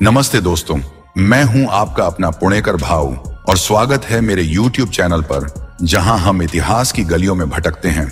नमस्ते दोस्तों, मैं हूं आपका अपना पुणेकर भाऊ और स्वागत है मेरे YouTube चैनल पर, जहां हम इतिहास की गलियों में भटकते हैं,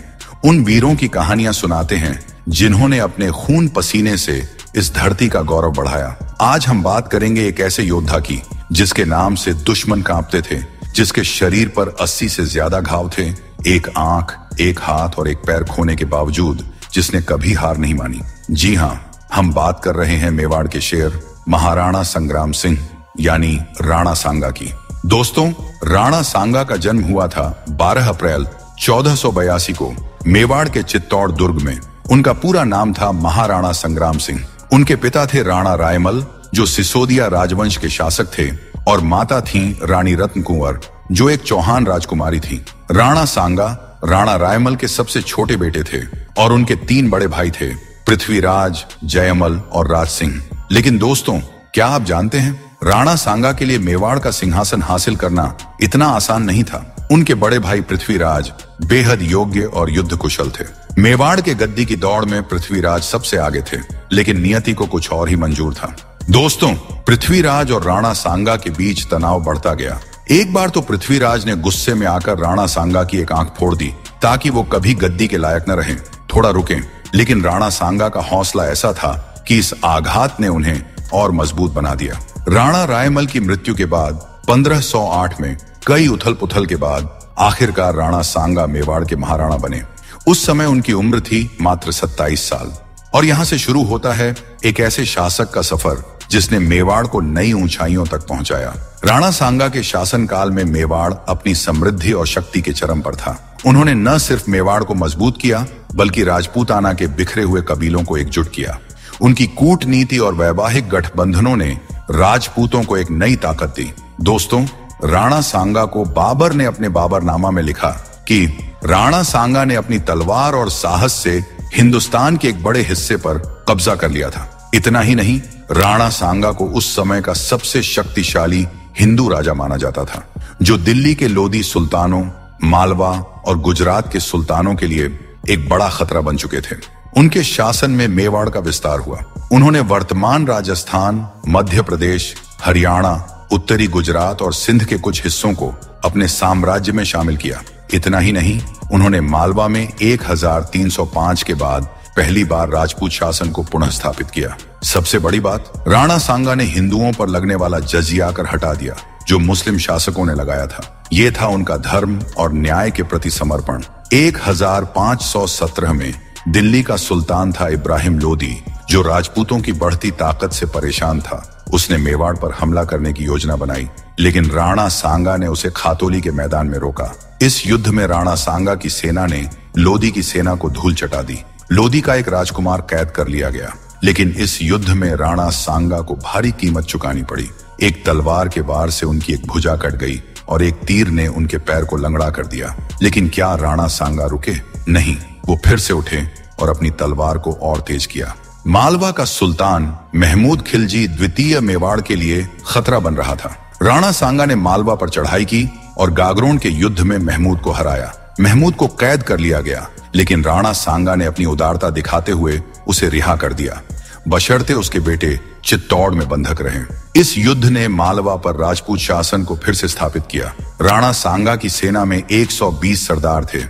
उन वीरों की कहानियां सुनाते हैं जिन्होंने अपने खून पसीने से इस धरती का गौरव बढ़ाया। आज हम बात करेंगे एक ऐसे योद्धा की जिसके नाम से दुश्मन कांपते थे, जिसके शरीर पर 80 से ज्यादा घाव थे, एक आंख, एक हाथ और एक पैर खोने के बावजूद जिसने कभी हार नहीं मानी। जी हाँ, हम बात कर रहे हैं मेवाड़ के शेर महाराणा संग्राम सिंह यानी राणा सांगा की। दोस्तों, राणा सांगा का जन्म हुआ था 12 अप्रैल 1482 को मेवाड़ के चित्तौड़ दुर्ग में। उनका पूरा नाम था महाराणा संग्राम सिंह। उनके पिता थे राणा रायमल, जो सिसोदिया राजवंश के शासक थे, और माता थी रानी रत्न कुंवर, जो एक चौहान राजकुमारी थी। राणा सांगा राणा रायमल के सबसे छोटे बेटे थे और उनके 3 बड़े भाई थे, पृथ्वीराज, जयमल और राज सिंह। लेकिन दोस्तों, क्या आप जानते हैं, राणा सांगा के लिए मेवाड़ का सिंहासन हासिल करना इतना आसान नहीं था। उनके बड़े भाई पृथ्वीराज बेहद योग्य और युद्ध कुशल थे। मेवाड़ के गद्दी की दौड़ में पृथ्वीराज सबसे आगे थे, लेकिन नियति को कुछ और ही मंजूर था। दोस्तों, पृथ्वीराज और राणा सांगा के बीच तनाव बढ़ता गया। एक बार तो पृथ्वीराज ने गुस्से में आकर राणा सांगा की एक आंख फोड़ दी, ताकि वो कभी गद्दी के लायक न रहें, थोड़ा रुकें। लेकिन राणा सांगा का हौसला ऐसा था कि इस आघात ने उन्हें और मजबूत बना दिया। राणा रायमल की मृत्यु के बाद 1508 में कई उथल पुथल के बाद आखिरकार राणा सांगा मेवाड़ के महाराणा बने। उस समय उनकी उम्र थी मात्र 27 साल। और यहाँ से शुरू होता है एक ऐसे शासक का सफर जिसने मेवाड़ को नई ऊंचाइयों तक पहुंचाया। राणा सांगा के शासनकाल में मेवाड़ अपनी समृद्धि और शक्ति के चरम पर था। उन्होंने न सिर्फ मेवाड़ को मजबूत किया, बल्कि राजपूताना के बिखरे हुए कबीलों को एकजुट किया। उनकी कूटनीति और वैवाहिक गठबंधनों ने राजपूतों को एक नई ताकत दी। दोस्तों, राणा सांगा को बाबर ने अपने बाबरनामा में लिखा कि राणा सांगा ने अपनी तलवार और साहस से हिंदुस्तान के एक बड़े हिस्से पर कब्जा कर लिया था। इतना ही नहीं, राणा सांगा को उस समय का सबसे शक्तिशाली हिंदू राजा माना जाता था, जो दिल्ली के लोधी सुल्तानों, मालवा और गुजरात के सुल्तानों के लिए एक बड़ा खतरा बन चुके थे। उनके शासन में मेवाड़ का विस्तार हुआ। उन्होंने वर्तमान राजस्थान, मध्य प्रदेश, हरियाणा, उत्तरी गुजरात और सिंध के कुछ हिस्सों को अपने साम्राज्य में शामिल किया। इतना ही नहीं, उन्होंने मालवा में 1305 के बाद पहली बार राजपूत शासन को पुनः स्थापित किया। सबसे बड़ी बात, राणा सांगा ने हिंदुओं पर लगने वाला जजिया कर हटा दिया, जो मुस्लिम शासकों ने लगाया था। ये था उनका धर्म और न्याय के प्रति समर्पण। 1517 में दिल्ली का सुल्तान था इब्राहिम लोदी, जो राजपूतों की बढ़ती ताकत से परेशान था। उसने मेवाड़ पर हमला करने की योजना बनाई, लेकिन राणा सांगा ने उसे खातोली के मैदान में रोका। इस युद्ध में राणा सांगा की सेना ने लोदी की सेना को धूल चटा दी। लोदी का एक राजकुमार कैद कर लिया गया, लेकिन इस युद्ध में राणा सांगा को भारी कीमत चुकानी पड़ी। एक तलवार के वार से उनकी एक भुजा कट गई और एक तीर ने उनके पैर को लंगड़ा कर दिया। लेकिन क्या राणा सांगा रुके? नहीं, वो फिर से उठे और अपनी तलवार को और तेज किया। मालवा का सुल्तान महमूद खिलजी द्वितीय मेवाड़ के लिए खतरा बन रहा था। राणा सांगा ने मालवा पर चढ़ाई की और गागरोन के युद्ध में महमूद को हराया। महमूद को कैद कर लिया गया, लेकिन राणा सांगा ने अपनी उदारता दिखाते हुए उसे रिहा कर दिया, बशर्ते उसके बेटे चित्तौड़ में बंधक रहे। इस युद्ध ने मालवा पर राजपूत शासन को फिर से स्थापित किया। राणा सांगा की सेना में 120 सरदार थे,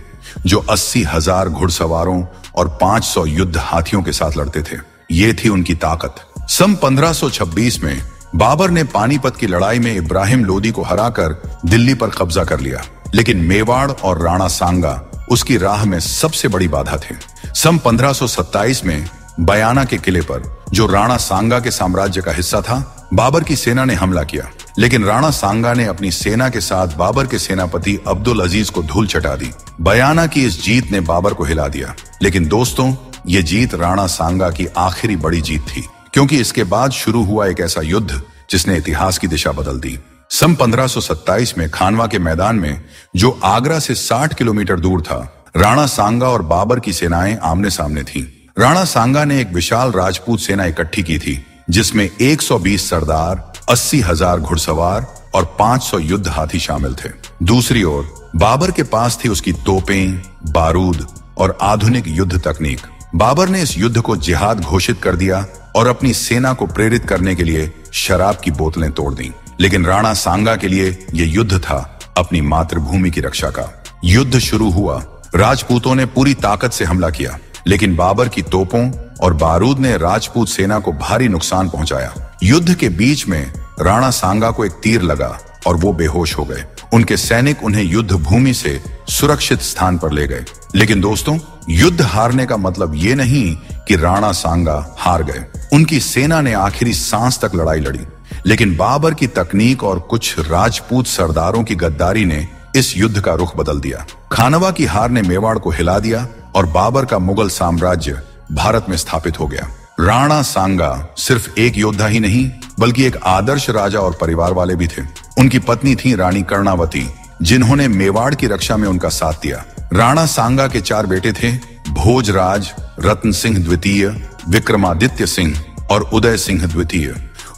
जो 80,000 घुड़सवारों और 500 युद्ध हाथियों के साथ लड़ते थे। ये थी उनकी ताकत। सन 1526 में बाबर ने पानीपत की लड़ाई में इब्राहिम लोदी को हराकर दिल्ली पर कब्जा कर लिया, लेकिन मेवाड़ और राणा सांगा उसकी राह में सबसे बड़ी बाधा थे। सन 1527 में बयाना के किले पर, जो राणा सांगा के साम्राज्य का हिस्सा था, बाबर की सेना ने हमला किया, लेकिन राणा सांगा ने अपनी सेना के साथ बाबर के सेनापति अब्दुल अजीज को धूल चटा दी। बयाना की इस जीत ने बाबर को हिला दिया। लेकिन दोस्तों, ये जीत राणा सांगा की आखिरी बड़ी जीत थी, क्योंकि इसके बाद शुरू हुआ एक ऐसा युद्ध जिसने इतिहास की दिशा बदल दी। सन 1527 में खानवा के मैदान में, जो आगरा से 60 किलोमीटर दूर था, राणा सांगा और बाबर की सेनाएं आमने सामने थीं। राणा सांगा ने एक विशाल राजपूत सेना इकट्ठी की थी, जिसमें 120 सरदार, 80,000 घुड़सवार और 500 युद्ध हाथी शामिल थे। दूसरी ओर बाबर के पास थी उसकी तोपें, बारूद और आधुनिक युद्ध तकनीक। बाबर ने इस युद्ध को जिहाद घोषित कर दिया और अपनी सेना को प्रेरित करने के लिए शराब की बोतलें तोड़ दी। लेकिन राणा सांगा के लिए यह युद्ध था अपनी मातृभूमि की रक्षा का। युद्ध शुरू हुआ। राजपूतों ने पूरी ताकत से हमला किया, लेकिन बाबर की तोपों और बारूद ने राजपूत सेना को भारी नुकसान पहुंचाया। युद्ध के बीच में राणा सांगा को एक तीर लगा और वो बेहोश हो गए। उनके सैनिक उन्हें युद्ध भूमि से सुरक्षित स्थान पर ले गए। लेकिन दोस्तों, युद्ध हारने का मतलब ये नहीं कि राणा सांगा हार गए। उनकी सेना ने आखिरी सांस तक लड़ाई लड़ी, लेकिन बाबर की तकनीक और कुछ राजपूत सरदारों की गद्दारी ने इस युद्ध का रुख बदल दिया। खानवा की हार ने मेवाड़ को हिला दिया और बाबर का मुगल साम्राज्य भारत में स्थापित हो गया। राणा सांगा सिर्फ एक योद्धा ही नहीं, बल्कि एक आदर्श राजा और परिवार वाले भी थे। उनकी पत्नी थी रानी कर्णावती, जिन्होंने मेवाड़ की रक्षा में उनका साथ दिया। राणा सांगा के 4 बेटे थे, भोजराज, रत्न सिंह द्वितीय, विक्रमादित्य सिंह और उदय सिंह द्वितीय।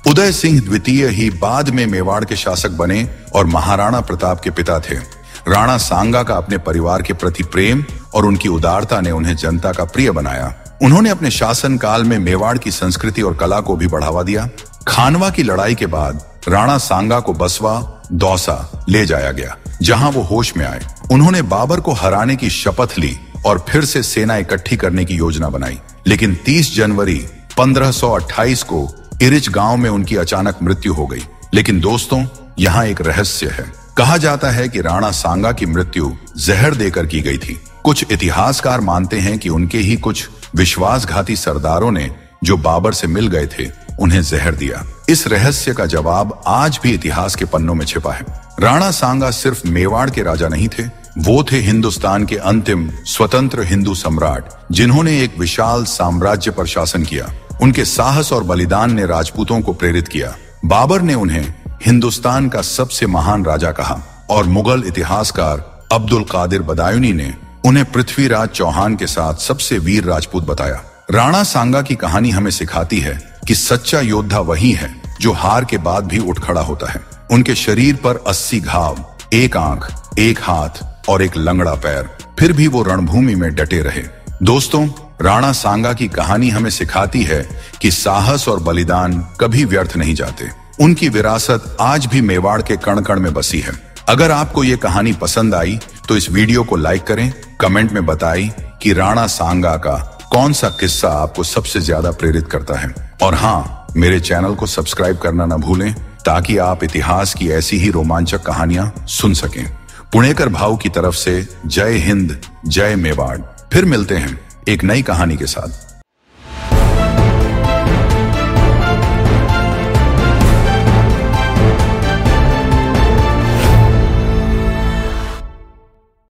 उदय सिंह द्वितीय ही बाद में मेवाड़ के शासक बने और महाराणा प्रताप के पिता थे। राणा सांगा का अपने परिवार के प्रति प्रेम और उनकी उदारता ने उन्हें जनता का प्रिय बनाया। उन्होंने अपने शासन काल में मेवाड़ की संस्कृति और कला को भी बढ़ावा दिया। खानवा की लड़ाई के बाद राणा सांगा को बसवा, दौसा ले जाया गया, जहां वो होश में आए। उन्होंने बाबर को हराने की शपथ ली और फिर से सेना इकट्ठी करने की योजना बनाई। लेकिन 30 जनवरी 1528 को इरिच गांव में उनकी अचानक मृत्यु हो गई। लेकिन दोस्तों, यहाँ एक रहस्य है। कहा जाता है कि राणा सांगा की मृत्यु जहर देकर की गई थी। कुछ इतिहासकार मानते हैं कि उनके ही कुछ विश्वासघाती सरदारों ने, जो बाबर से मिल गए थे, उन्हें जहर दिया। इस रहस्य का जवाब आज भी इतिहास के पन्नों में छिपा है। राणा सांगा सिर्फ मेवाड़ के राजा नहीं थे, वो थे हिंदुस्तान के अंतिम स्वतंत्र हिंदू सम्राट, जिन्होंने एक विशाल साम्राज्य पर शासन किया। उनके साहस और बलिदान ने राजपूतों को प्रेरित किया। बाबर ने उन्हें हिंदुस्तान का सबसे महान राजा कहा और मुगल इतिहासकार अब्दुल कादिर बदायूनी ने उन्हें पृथ्वीराज चौहान के साथ सबसे वीर राजपूत बताया। राणा सांगा की कहानी हमें सिखाती है कि सच्चा योद्धा वही है जो हार के बाद भी उठ खड़ा होता है। उनके शरीर पर 80 घाव, 1 आंख, 1 हाथ और 1 लंगड़ा पैर, फिर भी वो रणभूमि में डटे रहे। दोस्तों, राणा सांगा की कहानी हमें सिखाती है कि साहस और बलिदान कभी व्यर्थ नहीं जाते। उनकी विरासत आज भी मेवाड़ के कण कण में बसी है। अगर आपको ये कहानी पसंद आई तो इस वीडियो को लाइक करें, कमेंट में बताएं कि राणा सांगा का कौन सा किस्सा आपको सबसे ज्यादा प्रेरित करता है। और हाँ, मेरे चैनल को सब्सक्राइब करना न भूलें, ताकि आप इतिहास की ऐसी ही रोमांचक कहानियां सुन सकें। पुणेकर भाऊ की तरफ से जय हिंद, जय मेवाड़। फिर मिलते हैं एक नई कहानी के साथ।